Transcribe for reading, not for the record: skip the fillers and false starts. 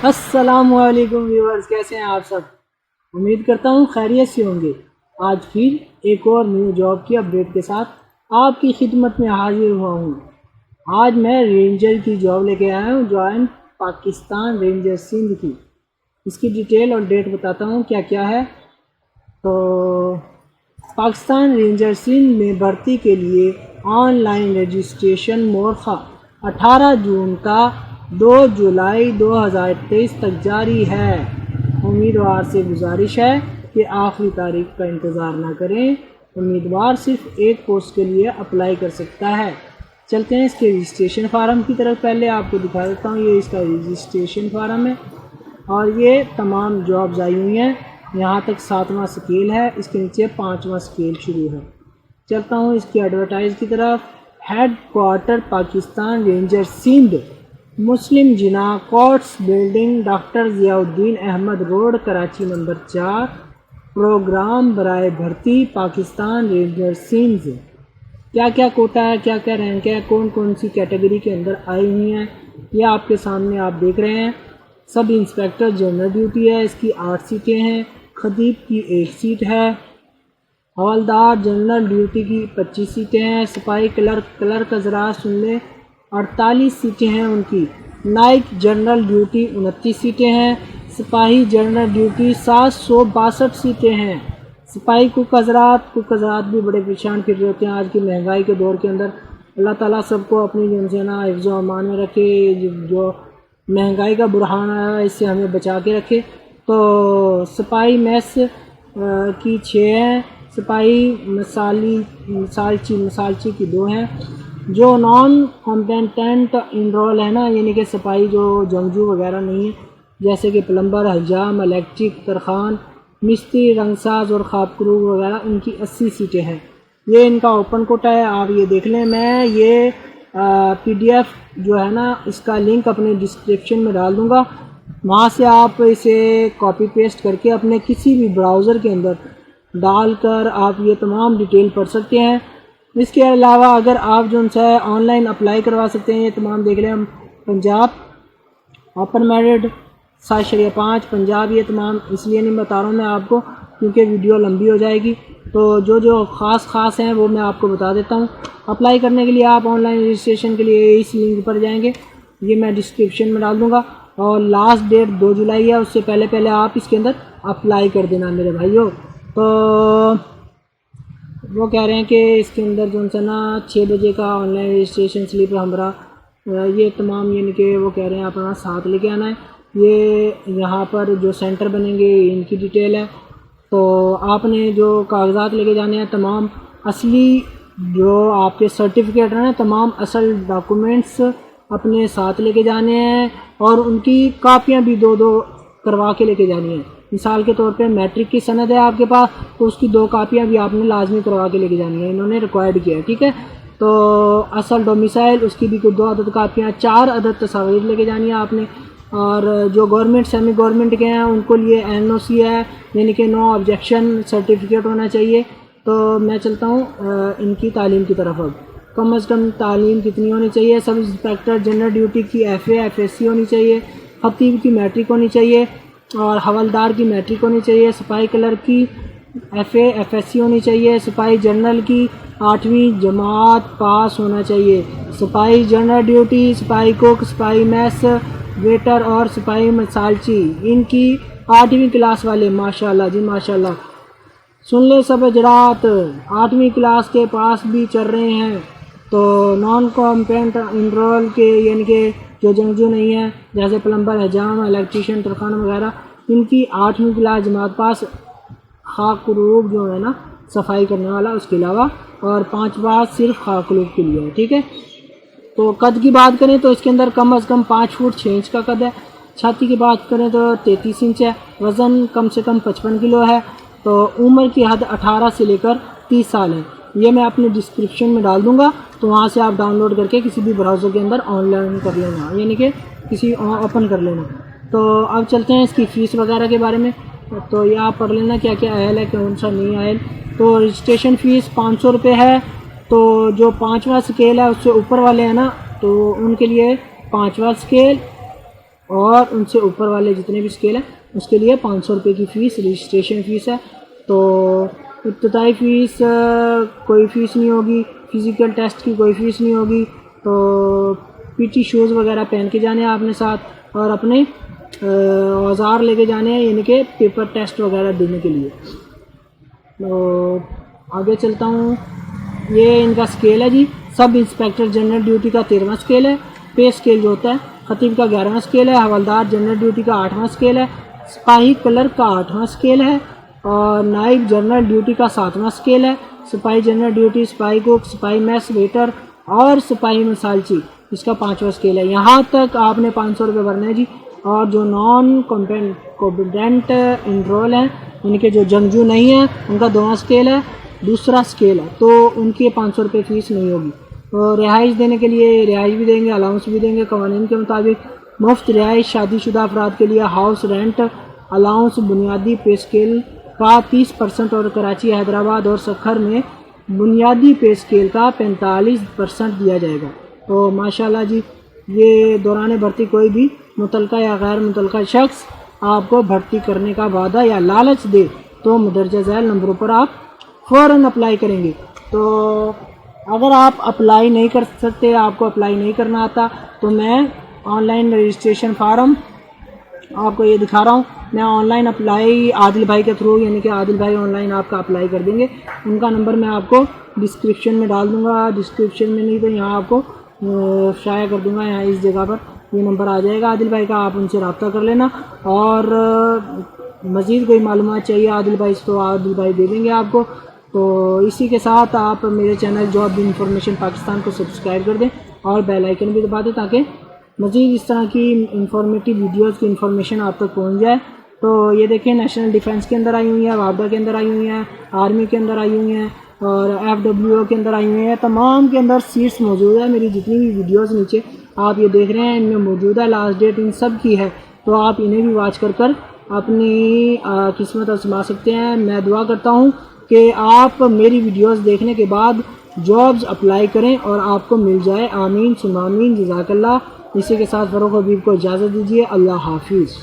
السلام علیکم ویورز، کیسے ہیں آپ سب؟ امید کرتا ہوں خیریت سے ہوں گے۔ آج پھر ایک اور نیو جاب کی اپڈیٹ کے ساتھ آپ کی خدمت میں حاضر ہوا ہوں۔ آج میں رینجر کی جاب لے کے آیا ہوں، جوائن پاکستان رینجر سندھ کی۔ اس کی ڈیٹیل اور ڈیٹ بتاتا ہوں کیا کیا ہے۔ تو پاکستان رینجر سندھ میں بھرتی کے لیے آن لائن رجسٹریشن مورخہ 18 جون کا 2 جولائی 2023 تک جاری ہے۔ امیدوار سے گزارش ہے کہ آخری تاریخ کا انتظار نہ کریں۔ امیدوار صرف ایک پوسٹ کے لیے اپلائی کر سکتا ہے۔ چلتے ہیں اس کے رجسٹریشن فارم کی طرف۔ پہلے آپ کو دکھا دیتا ہوں، یہ اس کا رجسٹریشن فارم ہے اور یہ تمام جابز آئی ہوئی ہیں۔ یہاں تک 7واں سکیل ہے، اس کے نیچے 5واں سکیل شروع ہے۔ چلتا ہوں اس کی ایڈورٹائز کی طرف۔ Headquarter Pakistan ranger Sindh, Muslim Jinnah Courts Building, doctor Ziauddin Ahmed road, Karachi number 4۔ Program برائے بھرتی پاکستان رینجر سندھ۔ کیا کیا کوٹا ہے، کیا کیا رینک ہے، کون کون سی کیٹیگری کے اندر آئی ہوئی ہیں، یہ آپ کے سامنے آپ دیکھ رہے ہیں۔ سب انسپیکٹر جنرل ڈیوٹی ہے، اس کی 8 سیٹیں ہیں۔ خطیب کی 1 سیٹ ہے۔ حوالدار جنرل ڈیوٹی کی 25 سیٹیں ہیں۔ سپاہی کلرک حضرات سن لیں، 48 سیٹیں ہیں ان کی۔ نائک جنرل ڈیوٹی 29 سیٹیں ہیں۔ سپاہی جنرل ڈیوٹی 762 سیٹیں ہیں۔ سپاہی کوک حضرات بھی بڑے پریشان پھر رہے ہوتے ہیں آج کی مہنگائی کے دور کے اندر۔ اللہ تعالیٰ سب کو اپنی جنسینا حفظ و امان میں رکھے، جو مہنگائی کا برہان آیا ہے اس سے ہمیں بچا کے رکھے۔ تو سپاہی میس کی 6 ہیں۔ سپاہی مسالچی کی 2 ہیں۔ جو نان کمپیٹنٹ انرول ہے نا، یعنی کہ سپاہی جو جنگجو وغیرہ نہیں ہے، جیسے کہ پلمبر، حجام، الیکٹرک، ترخان، مستری، رنگساز اور خواب کرو وغیرہ، ان کی 80 سیٹیں ہیں۔ یہ ان کا اوپن کوٹا ہے، آپ یہ دیکھ لیں۔ میں یہ PDF جو ہے نا، اس کا لنک اپنے ڈسکرپشن میں ڈال دوں گا، وہاں سے آپ اسے کاپی پیسٹ کر کے اپنے کسی بھی براؤزر کے اندر ڈال کر آپ یہ تمام ڈیٹیل پڑھ سکتے ہیں۔ اس کے علاوہ اگر آپ جو ہے آن لائن اپلائی کروا سکتے ہیں، یہ تمام دیکھ لیں۔ پنجاب اوپن میرٹ 7/5 پنجاب، یہ تمام اس لیے نہیں بتا رہا ہوں میں آپ کو کیونکہ ویڈیو لمبی ہو جائے گی، تو جو خاص ہیں وہ میں آپ کو بتا دیتا ہوں۔ اپلائی کرنے کے لیے آپ آن لائن رجسٹریشن کے لیے اس لنک پر جائیں گے، یہ میں ڈسکرپشن میں ڈال دوں گا، اور لاسٹ ڈیٹ 2 جولائی ہے، اس سے پہلے آپ اس کے اندر اپلائی کر دینا میرے بھائیوں۔ تو وہ کہہ رہے ہیں کہ اس کے اندر جو ہے نا 6 بجے کا آن لائن رجسٹریشن سلپ ہمراہ، یہ تمام یعنی کہ وہ کہہ رہے ہیں اپنا ساتھ لے کے آنا ہے۔ یہ یہاں پر جو سینٹر بنیں گے ان کی ڈیٹیل ہے۔ تو آپ نے جو کاغذات لے کے جانے ہیں، تمام اصلی جو آپ کے سرٹیفکیٹ ہیں، تمام اصل ڈاکومنٹس اپنے ساتھ لے کے جانے ہیں، اور ان کی کاپیاں بھی 2 کروا کے لے کے جانی ہیں۔ مثال کے طور پہ میٹرک کی سند ہے آپ کے پاس، تو اس کی 2 کاپیاں بھی آپ نے لازمی کروا کے لے کے جانی ہیں، انہوں نے ریکوائرڈ کیا ہے، ٹھیک ہے۔ تو اصل ڈومیسائل، اس کی بھی 2 عدد کاپیاں، 4 عدد تصاویر لے کے جانی ہے آپ نے۔ اور جو گورنمنٹ سیمی گورنمنٹ کے ہیں ان کو لیے NOC ہے، یعنی کہ نو آبجیکشن سرٹیفکیٹ ہونا چاہیے۔ تو میں چلتا ہوں ان کی تعلیم کی طرف۔ اب کم از کم تعلیم کتنی ہونی چاہیے؟ سب انسپیکٹر جنرل ڈیوٹی کی FA FSC ہونی چاہیے، خطیب کی میٹرک ہونی چاہیے، اور حوالدار کی میٹرک ہونی چاہیے، سپاہی کلرک کی FA FSC ہونی چاہیے، سپاہی جنرل کی 8ویں جماعت پاس ہونا چاہیے، سپاہی جنرل ڈیوٹی، سپاہی کوک، سپاہی میس ویٹر اور سپاہی مسالچی، ان کی 8ویں کلاس والے۔ ماشاءاللہ جی ماشاءاللہ، سن لے سب حضرات، 8ویں کلاس کے پاس بھی چل رہے ہیں۔ تو نان کمپیٹنٹ انرول کے یعنی کہ جو جنگجو نہیں ہیں، جیسے پلمبر، حجام، الیکٹریشین، ترخان وغیرہ، ان کی 8ویں کلاس جماعت پاس، خاک قلوب جو ہے نا صفائی کرنے والا اس کے علاوہ، اور 5 بات صرف خاک قلوب کے لیے ہے، ٹھیک ہے۔ تو قد کی بات کریں تو اس کے اندر کم از کم 5 فٹ 6 انچ کا قد ہے۔ چھاتی کی بات کریں تو 33 انچ ہے۔ وزن کم سے کم 55 کلو ہے۔ تو عمر کی حد 18 سے لے کر 30 سال ہے۔ یہ میں اپنے ڈسکرپشن میں ڈال دوں گا، تو وہاں سے آپ ڈاؤن لوڈ کر کے کسی بھی براؤزر کے اندر آن لائن کر لینا، یعنی کہ کسی اوپن کر لینا۔ تو اب چلتے ہیں اس کی فیس وغیرہ کے بارے میں۔ تو یہ آپ پڑھ لینا کیا کیا اہل ہے، کون سا نہیں اہل۔ تو رجسٹریشن فیس 500 روپے ہے۔ تو جو 5واں سکیل ہے اس سے اوپر والے ہیں نا، تو ان کے لیے 5واں سکیل اور ان سے اوپر والے جتنے بھی اسکیل ہیں اس کے لیے 500 روپے کی فیس رجسٹریشن فیس ہے. تو ابتدائی فیس کوئی فیس نہیں ہوگی، فزیکل ٹیسٹ کی کوئی فیس نہیں ہوگی. تو پی ٹی شوز وغیرہ پہن کے جانے ہیں آپ نے ساتھ، اور اپنے اوزار لے کے جانے ہیں، یعنی کہ پیپر ٹیسٹ وغیرہ دینے کے لیے. تو آگے چلتا ہوں. یہ ان کا اسکیل ہے جی. سب انسپیکٹر جنرل ڈیوٹی کا 13واں اسکیل ہے. پے اسکیل جو ہوتا ہے خطیب کا 11واں اسکیل ہے. حوالدار جنرل ڈیوٹی کا 8واں اسکیل ہے. سپاہی کلرک کا 8واں اسکیل ہے. اور نائب جنرل ڈیوٹی کا 7واں اسکیل ہے. سپاہی جنرل ڈیوٹی، سپاہی کوک، سپاہی میس ویٹر اور سپاہی مسالچی اس کا 5واں اسکیل ہے. یہاں تک آپ نے 500 روپے بھرنے ہیں جی. اور جو نان کمپیٹنٹ انرول ہیں، یعنی کہ جو جنگجو نہیں ہیں، ان کا 2واں اسکیل ہے، دوسرا اسکیل ہے، تو ان کی 500 روپے فیس نہیں ہوگی. اور رہائش دینے کے لیے رہائش بھی دیں گے، الاؤنس بھی دیں گے قوانین کے مطابق. مفت رہائش شادی شدہ افراد کے لیے ہاؤس رینٹ الاؤنس بنیادی پے اسکیل کا 30% اور کراچی، حیدرآباد اور سکھر میں بنیادی پے اسکیل کا 45% دیا جائے گا. تو ماشاءاللہ جی، یہ دوران بھرتی کوئی بھی متعلقہ یا غیر متعلقہ شخص آپ کو بھرتی کرنے کا وعدہ یا لالچ دے تو مدرجہ ذیل نمبروں پر آپ فوراً اپلائی کریں گے. تو اگر آپ اپلائی نہیں کر سکتے، آپ کو اپلائی نہیں کرنا آتا، تو میں آن لائن رجسٹریشن فارم آپ کو یہ دکھا رہا ہوں. میں آن لائن اپلائی عادل بھائی کے تھرو، یعنی کہ عادل بھائی آن لائن آپ کا اپلائی کر دیں گے. ان کا نمبر میں آپ کو ڈسکرپشن میں ڈال دوں گا، ڈسکرپشن میں نہیں تو یہاں آپ کو شائع کر دوں گا. یہاں اس جگہ پر یہ نمبر آ جائے گا عادل بھائی کا، آپ ان سے رابطہ کر لینا. اور مزید کوئی معلومات چاہیے عادل بھائی سے تو عادل بھائی دے دیں گے آپ کو. تو اسی کے ساتھ آپ میرے چینل جاب انفارمیشن پاکستان کو سبسکرائب کر دیں اور بیل آئیکن بھی دبا دیں تاکہ مزید اس طرح کی انفارمیٹیو ویڈیوز کی انفارمیشن آپ تک پہنچ جائے. تو یہ دیکھیں نیشنل ڈیفنس کے اندر آئی ہوئی ہیں، وابڈا کے اندر آئی ہوئی ہیں، آرمی کے اندر آئی ہوئی ہیں، اور FWO کے اندر آئی ہوئی ہیں. تمام کے اندر سیٹس موجود ہیں. میری جتنی بھی ویڈیوز نیچے آپ یہ دیکھ رہے ہیں ان میں موجود ہے. لاسٹ ڈیٹ ان سب کی ہے، تو آپ انہیں بھی واچ کر کر اپنی قسمت آزما سکتے ہیں. میں دعا کرتا ہوں کہ آپ میری ویڈیوز دیکھنے کے بعد جابز اپلائی کریں اور آپ کو مل جائے. آمین ثم آمین. جزاک اللہ. اسی کے ساتھ فروغ حبیب کو اجازت دیجیے. اللہ حافظ.